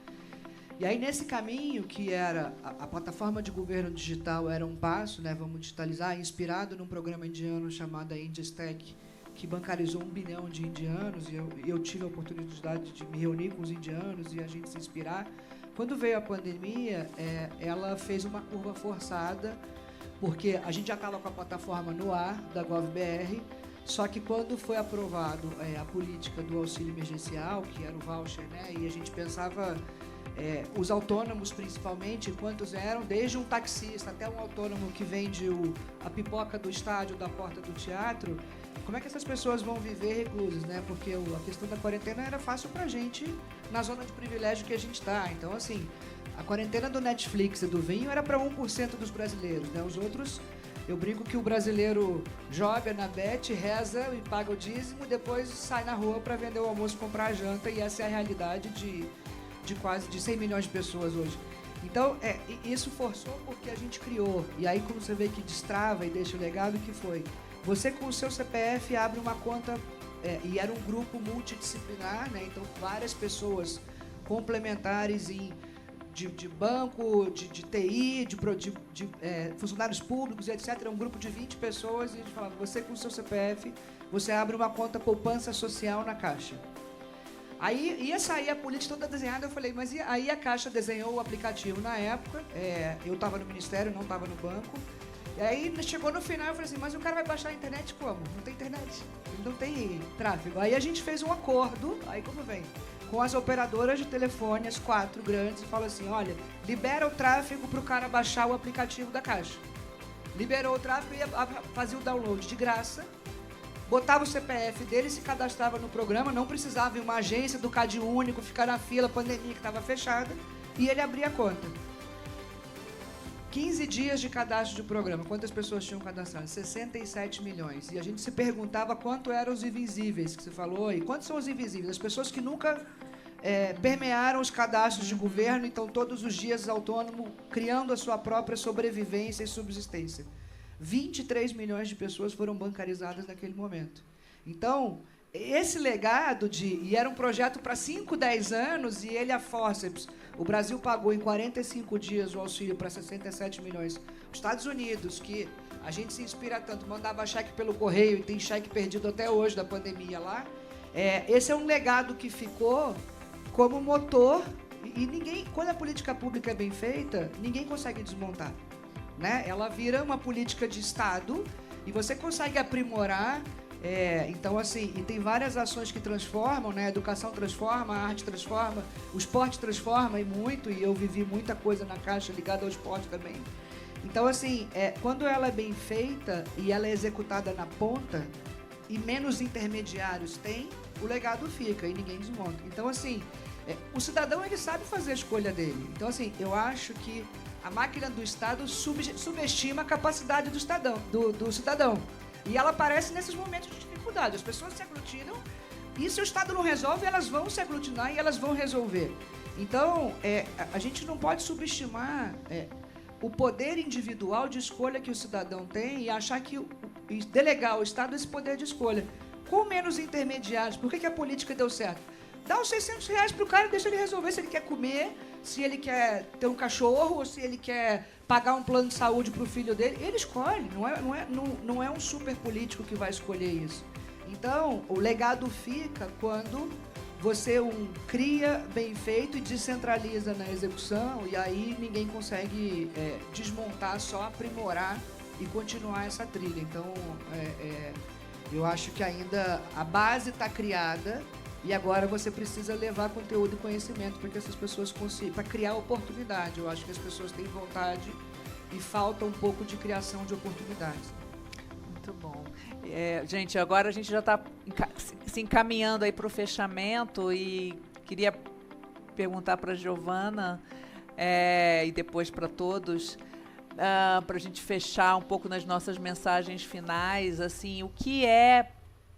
E aí, nesse caminho, que era a plataforma de governo digital era um passo, né, vamos digitalizar, inspirado num programa indiano chamado Indiastech, que bancarizou 1 bilhão de indianos, e eu tive a oportunidade de me reunir com os indianos e a gente se inspirar. Quando veio a pandemia, ela fez uma curva forçada, porque a gente já estava com a plataforma no ar, da GovBR, só que quando foi aprovado a política do auxílio emergencial, que era o voucher, né, e a gente pensava... os autônomos, principalmente, quantos eram, desde um taxista até um autônomo que vende a pipoca do estádio, da porta do teatro, como é que essas pessoas vão viver reclusas, né? Porque a questão da quarentena era fácil pra gente na zona de privilégio que a gente está. Então, assim, a quarentena do Netflix e do vinho era para 1% dos brasileiros, né? Os outros, eu brinco que o brasileiro joga na bet, reza e paga o dízimo, depois sai na rua para vender o almoço, comprar a janta, e essa é a realidade de quase 100 milhões de pessoas hoje. Então, isso forçou porque a gente criou. E aí, como você vê que destrava e deixa o legado, que foi? Você, com o seu CPF, abre uma conta, e era um grupo multidisciplinar, né? Então, várias pessoas complementares de banco, de TI, de funcionários públicos, etc. Era um grupo de 20 pessoas e a gente falava, você, com o seu CPF, você abre uma conta poupança social na Caixa. Aí ia sair a política toda desenhada, eu falei, mas aí a Caixa desenhou o aplicativo na época, eu estava no ministério, não estava no banco, e aí chegou no final, eu falei assim, mas o cara vai baixar a internet como? Não tem internet, não tem tráfego. Aí a gente fez um acordo, aí como vem? Com as operadoras de telefone, as 4 grandes, e falou assim, olha, libera o tráfego para o cara baixar o aplicativo da Caixa. Liberou o tráfego e fazia o download de graça, botava o CPF dele, se cadastrava no programa, não precisava ir uma agência do Cade Único, ficar na fila, pandemia que estava fechada, e ele abria a conta. 15 dias de cadastro de programa. Quantas pessoas tinham cadastrado? 67 milhões. E a gente se perguntava quanto eram os invisíveis, que você falou, e quantos são os invisíveis? As pessoas que nunca permearam os cadastros de governo, então todos os dias autônomo, criando a sua própria sobrevivência e subsistência. 23 milhões de pessoas foram bancarizadas naquele momento. Então, esse legado e era um projeto para 5, 10 anos, e ele a fórceps. O Brasil pagou em 45 dias o auxílio para 67 milhões. Os Estados Unidos, que a gente se inspira tanto, mandava cheque pelo correio, e tem cheque perdido até hoje da pandemia lá. Esse é um legado que ficou como motor, e ninguém, quando a política pública é bem feita, ninguém consegue desmontar. Né? Ela vira uma política de Estado e você consegue aprimorar. Então, assim, e tem várias ações que transformam, né? A educação transforma, a arte transforma, o esporte transforma e muito, e eu vivi muita coisa na Caixa ligada ao esporte também. Então, assim, quando ela é bem feita e ela é executada na ponta e menos intermediários tem, o legado fica e ninguém desmonta. Então, assim, o cidadão, ele sabe fazer a escolha dele. Então, assim, eu acho que a máquina do Estado subestima a capacidade do cidadão. E ela aparece nesses momentos de dificuldade. As pessoas se aglutinam e se o Estado não resolve, elas vão se aglutinar e elas vão resolver. Então, a gente não pode subestimar o poder individual de escolha que o cidadão tem e achar que delegar ao Estado esse poder de escolha. Com menos intermediários, por que a política deu certo? Dá uns R$600 pro cara e deixa ele resolver se ele quer comer, se ele quer ter um cachorro, ou se ele quer pagar um plano de saúde pro filho dele. Ele escolhe, não é um super político que vai escolher isso. Então, o legado fica quando você cria bem feito e descentraliza na execução, e aí ninguém consegue desmontar, só aprimorar e continuar essa trilha. Então, eu acho que ainda a base está criada, e agora você precisa levar conteúdo e conhecimento para que essas pessoas consigam, para criar oportunidade. Eu acho que as pessoas têm vontade e falta um pouco de criação de oportunidades. Muito bom. Gente, agora a gente já está se encaminhando aí para o fechamento, e queria perguntar para a Giovana e depois para todos, para a gente fechar um pouco nas nossas mensagens finais, assim, o que é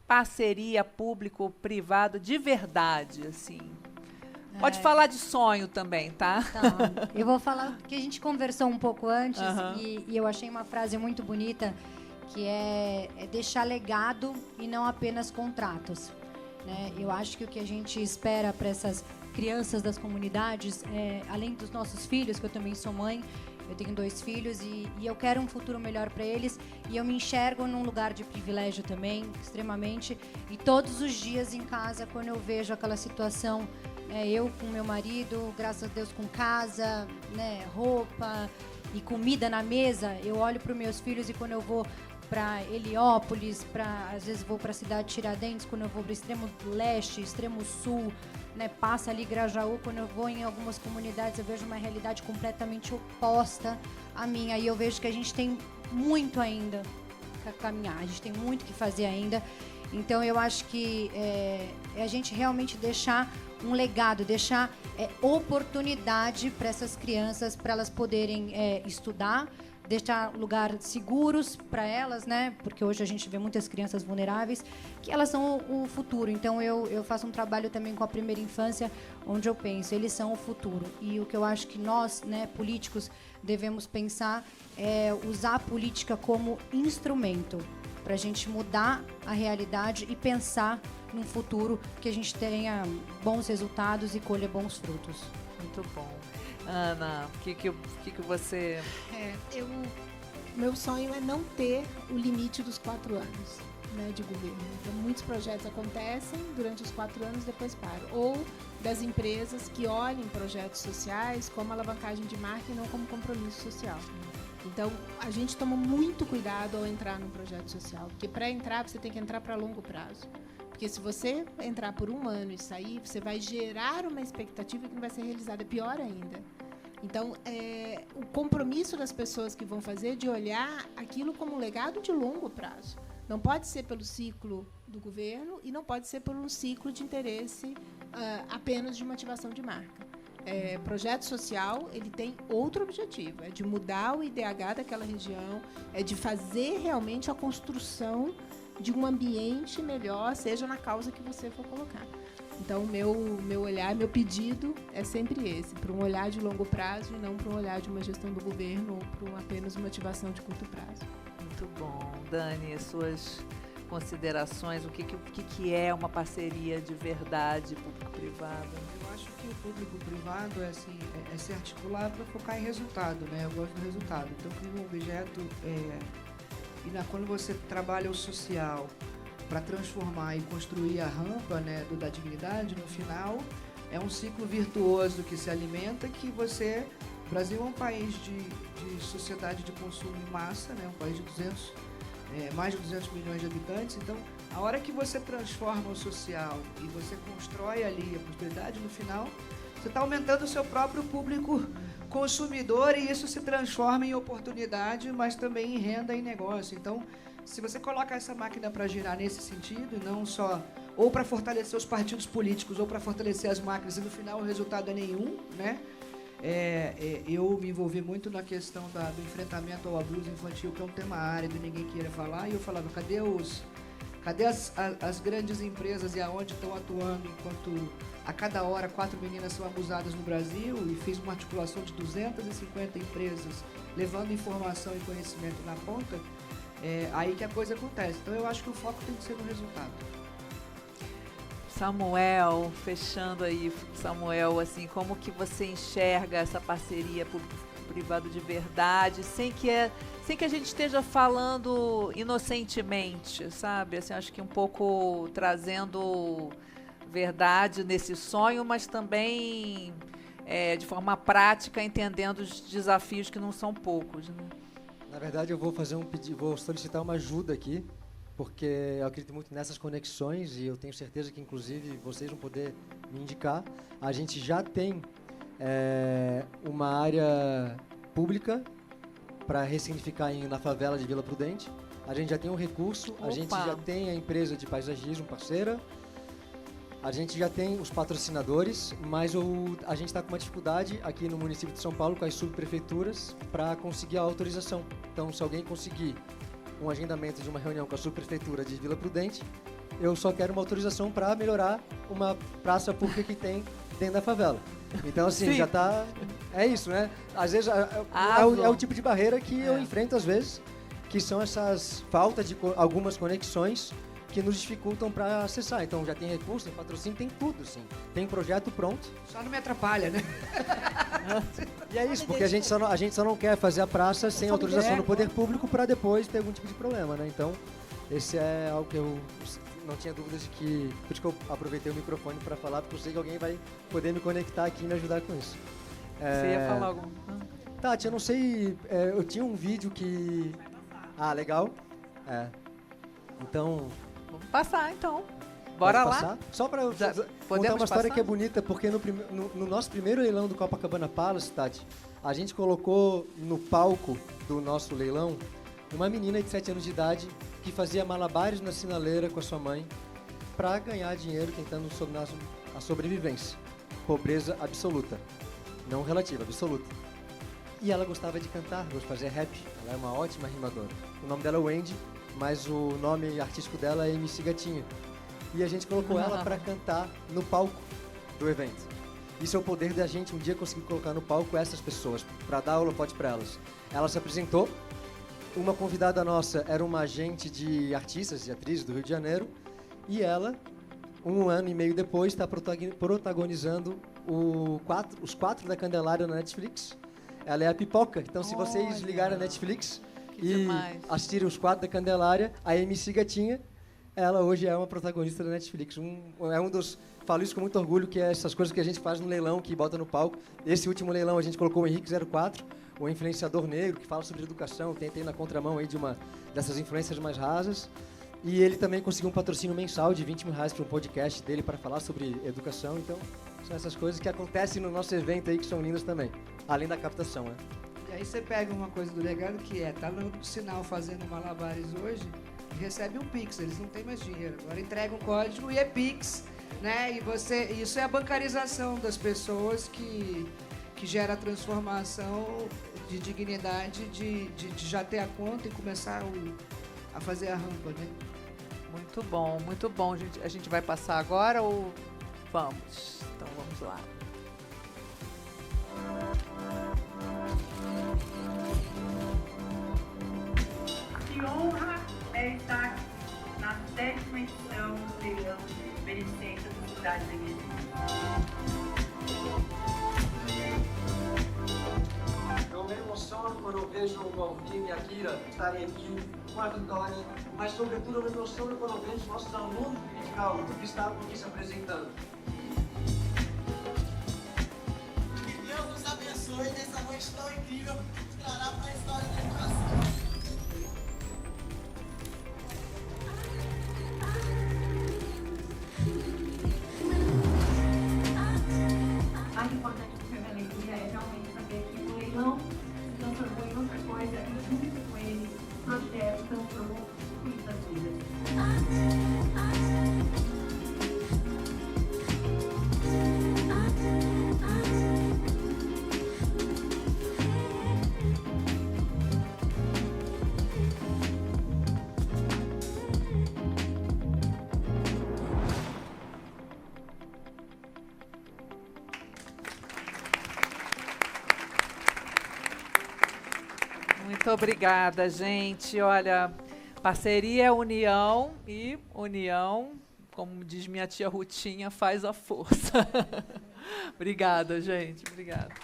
parceria público-privada de verdade, assim. Pode falar de sonho também, tá? Tá. Eu vou falar que a gente conversou um pouco antes, e eu achei uma frase muito bonita, que é deixar legado e não apenas contratos. Né? Eu acho que o que a gente espera para essas crianças das comunidades, além dos nossos filhos, que eu também sou mãe, eu tenho 2 filhos e eu quero um futuro melhor para eles, e eu me enxergo num lugar de privilégio também, extremamente, e todos os dias em casa, quando eu vejo aquela situação, eu com meu marido, graças a Deus com casa, né, roupa e comida na mesa, eu olho para os meus filhos, e quando eu vou para Heliópolis, às vezes vou para a cidade de Tiradentes, quando eu vou para o extremo leste, extremo sul, né, passa ali Grajaú, quando eu vou em algumas comunidades eu vejo uma realidade completamente oposta à minha, e eu vejo que a gente tem muito ainda a caminhar, a gente tem muito que fazer ainda. Então eu acho que a gente realmente deixar um legado, deixar oportunidade para essas crianças, para elas poderem estudar, deixar lugares seguros para elas, né? Porque hoje a gente vê muitas crianças vulneráveis, que elas são o futuro. Então, eu faço um trabalho também com a primeira infância, onde eu penso, eles são o futuro. E o que eu acho que nós, né, políticos, devemos pensar é usar a política como instrumento para a gente mudar a realidade e pensar num futuro que a gente tenha bons resultados e colha bons frutos. Muito bom. Ana, o que você... Meu sonho é não ter o limite dos 4 anos, né, de governo. Então, muitos projetos acontecem durante os 4 anos, depois param. Ou das empresas que olhem projetos sociais como alavancagem de marca e não como compromisso social. Então, a gente toma muito cuidado ao entrar num projeto social, porque para entrar, você tem que entrar para longo prazo. Porque se você entrar por 1 ano e sair, você vai gerar uma expectativa que não vai ser realizada, pior ainda. Então, o compromisso das pessoas que vão fazer de olhar aquilo como um legado de longo prazo. Não pode ser pelo ciclo do governo e não pode ser por um ciclo de interesse apenas de uma ativação de marca. Projeto social, ele tem outro objetivo, é de mudar o IDH daquela região, é de fazer realmente a construção de um ambiente melhor, seja na causa que você for colocar. Então, meu olhar, meu pedido é sempre esse, para um olhar de longo prazo e não para um olhar de uma gestão do governo ou para apenas uma ativação de curto prazo. Muito bom. Dani, suas considerações, o que é uma parceria de verdade público-privada? Eu acho que o público-privado é se articular para focar em resultado, né? Eu gosto do resultado. Então, cria um objeto quando você trabalha o social para transformar e construir a rampa, né, da dignidade, no final é um ciclo virtuoso que se alimenta, que você... O Brasil é um país de sociedade de consumo em massa, né, um país de mais de 200 milhões de habitantes. Então, a hora que você transforma o social e você constrói ali a prosperidade, no final, você está aumentando o seu próprio público consumidor e isso se transforma em oportunidade, mas também em renda e negócio. Então, se você coloca essa máquina para girar nesse sentido, não só ou para fortalecer os partidos políticos ou para fortalecer as máquinas, e no final o resultado é nenhum, né? Eu me envolvi muito na questão do enfrentamento ao abuso infantil, que é um tema árido, ninguém queira falar, e eu falava, cadê as grandes empresas e aonde estão atuando, enquanto a cada hora 4 meninas são abusadas no Brasil, e fiz uma articulação de 250 empresas levando informação e conhecimento na ponta. Aí que a coisa acontece. Então eu acho que o foco tem que ser no resultado. Samuel, fechando aí, Samuel, assim, como que você enxerga essa parceria público-privado de verdade, sem que a gente esteja falando inocentemente, sabe? Assim, acho que um pouco trazendo verdade nesse sonho, mas também de forma prática, entendendo os desafios que não são poucos, né? Na verdade, eu vou fazer um pedido, vou solicitar uma ajuda aqui, porque eu acredito muito nessas conexões e eu tenho certeza que, inclusive, vocês vão poder me indicar. A gente já tem uma área pública para ressignificar na favela de Vila Prudente. A gente já tem um recurso, a gente já tem a empresa de paisagismo parceira, a gente já tem os patrocinadores, mas a gente está com uma dificuldade aqui no município de São Paulo com as subprefeituras para conseguir a autorização. Então, se alguém conseguir um agendamento de uma reunião com a subprefeitura de Vila Prudente, eu só quero uma autorização para melhorar uma praça pública que tem dentro da favela. Então, assim, já está... É isso, né? Às vezes é o tipo de barreira que eu enfrento às vezes, que são essas faltas de algumas conexões que nos dificultam para acessar. Então, já tem recurso, tem patrocínio, tem tudo, assim. Tem projeto pronto. Só não me atrapalha, né? E é isso, porque a gente só não quer fazer a praça sem autorização do poder público para depois ter algum tipo de problema, né? Então, esse é algo que eu não tinha dúvidas de que... Por isso que eu aproveitei o microfone para falar, porque eu sei que alguém vai poder me conectar aqui e me ajudar com isso. Você ia falar algum... Tati, eu não sei... eu tinha um vídeo que... Ah, legal. Então... Vamos passar, então. Bora lá? Passar? Só para contar uma história que é bonita, porque no nosso primeiro leilão do Copacabana Palace, Tati, a gente colocou no palco do nosso leilão uma menina de 7 anos de idade que fazia malabares na sinaleira com a sua mãe para ganhar dinheiro, tentando a sobrevivência. Pobreza absoluta. Não relativa, absoluta. E ela gostava de cantar, gostava de fazer rap. Ela é uma ótima rimadora. O nome dela é Wendy, mas o nome artístico dela é MC Gatinha. E a gente colocou ela para cantar no palco do evento. Isso é o poder da gente um dia conseguir colocar no palco essas pessoas, para dar holofote para elas. Ela se apresentou. Uma convidada nossa era uma agente de artistas e atrizes do Rio de Janeiro. E ela, 1 ano e meio depois, está protagonizando os 4 da Candelária na Netflix. Ela é a Pipoca. Então, se vocês ligarem a Netflix e assistirem os 4 da Candelária, a MC Gatinha, ela hoje é uma protagonista da Netflix. Falo isso com muito orgulho, que é essas coisas que a gente faz no leilão, que bota no palco. Esse último leilão a gente colocou o Henrique 04, o influenciador negro, que fala sobre educação, tem na contramão aí de uma dessas influências mais rasas. E ele também conseguiu um patrocínio mensal de R$20 mil para um podcast dele para falar sobre educação. Então, são essas coisas que acontecem no nosso evento aí, que são lindas também, além da captação, né? E aí você pega uma coisa do legado que tá no sinal fazendo malabares hoje, e recebe um Pix, eles não têm mais dinheiro. Agora entrega um código e é Pix, né? E isso é a bancarização das pessoas que gera a transformação de dignidade, de já ter a conta e começar a fazer a rampa, né? Muito bom, muito bom. A gente vai passar agora ou vamos? Então vamos lá. Que honra é estar na 7ª edição do leilão de beneficência da cidade da Igreja. Eu me emociono quando eu vejo o Alvin e a Kira estarem aqui com a vitória, mas sobretudo eu me emociono quando eu vejo nossos alunos de Cal que estavam aqui se apresentando. Que Deus nos abençoe nessa noite tão incrível que trará para a história da educação. A importante do Prêmio Alegria é realmente saber que o leilão se transformou em outra coisa e junto com ele o projeto transformou muitas vidas. Muito obrigada, gente. Olha, parceria é união e união, como diz minha tia Rutinha, faz a força. Obrigada, gente. Obrigada.